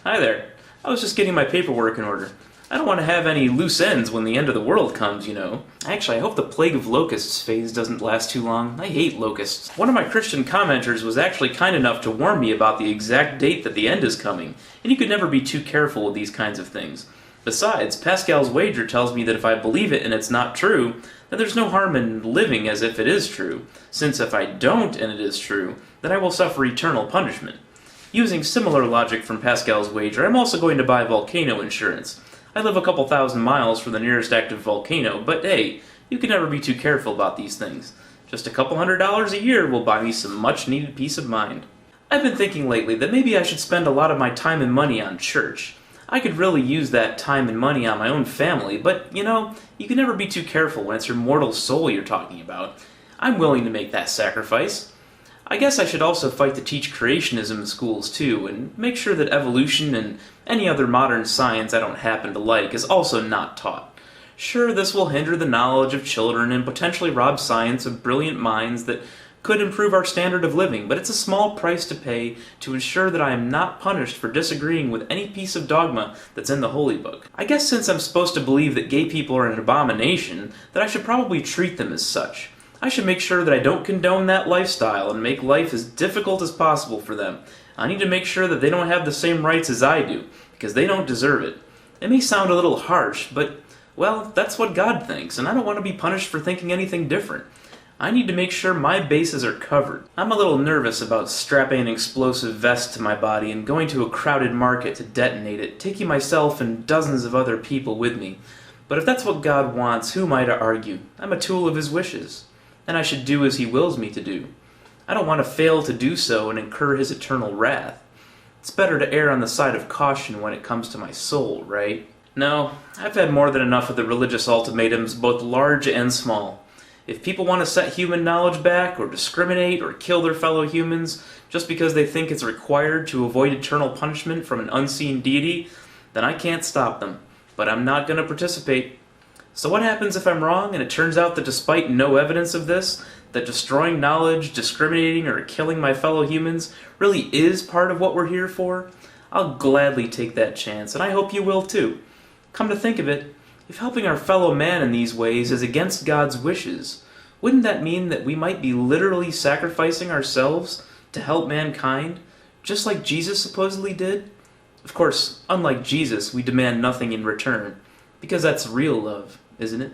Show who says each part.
Speaker 1: Hi there. I was just getting my paperwork in order. I don't want to have any loose ends when the end of the world comes, you know. Actually, I hope the plague of locusts phase doesn't last too long. I hate locusts. One of my Christian commenters was actually kind enough to warn me about the exact date that the end is coming, and you could never be too careful with these kinds of things. Besides, Pascal's wager tells me that if I believe it and it's not true, then there's no harm in living as if it is true, since if I don't and it is true, then I will suffer eternal punishment. Using similar logic from Pascal's wager, I'm also going to buy volcano insurance. I live a couple thousand miles from the nearest active volcano, but hey, you can never be too careful about these things. Just a couple $100s a year will buy me some much-needed peace of mind. I've been thinking lately that maybe I should spend a lot of my time and money on church. I could really use that time and money on my own family, but, you know, you can never be too careful when it's your mortal soul you're talking about. I'm willing to make that sacrifice. I guess I should also fight to teach creationism in schools too, and make sure that evolution and any other modern science I don't happen to like is also not taught. Sure, this will hinder the knowledge of children and potentially rob science of brilliant minds that could improve our standard of living, but it's a small price to pay to ensure that I am not punished for disagreeing with any piece of dogma that's in the Holy Book. I guess since I'm supposed to believe that gay people are an abomination, that I should probably treat them as such. I should make sure that I don't condone that lifestyle and make life as difficult as possible for them. I need to make sure that they don't have the same rights as I do, because they don't deserve it. It may sound a little harsh, but, well, that's what God thinks, and I don't want to be punished for thinking anything different. I need to make sure my bases are covered. I'm a little nervous about strapping an explosive vest to my body and going to a crowded market to detonate it, taking myself and dozens of other people with me. But if that's what God wants, who am I to argue? I'm a tool of His wishes, and I should do as He wills me to do. I don't want to fail to do so and incur His eternal wrath. It's better to err on the side of caution when it comes to my soul, right? No, I've had more than enough of the religious ultimatums, both large and small. If people want to set human knowledge back, or discriminate, or kill their fellow humans just because they think it's required to avoid eternal punishment from an unseen deity, then I can't stop them. But I'm not going to participate. So what happens if I'm wrong, and it turns out that despite no evidence of this, that destroying knowledge, discriminating, or killing my fellow humans really is part of what we're here for? I'll gladly take that chance, and I hope you will too. Come to think of it, if helping our fellow man in these ways is against God's wishes, wouldn't that mean that we might be literally sacrificing ourselves to help mankind, just like Jesus supposedly did? Of course, unlike Jesus, we demand nothing in return, because that's real love, isn't it?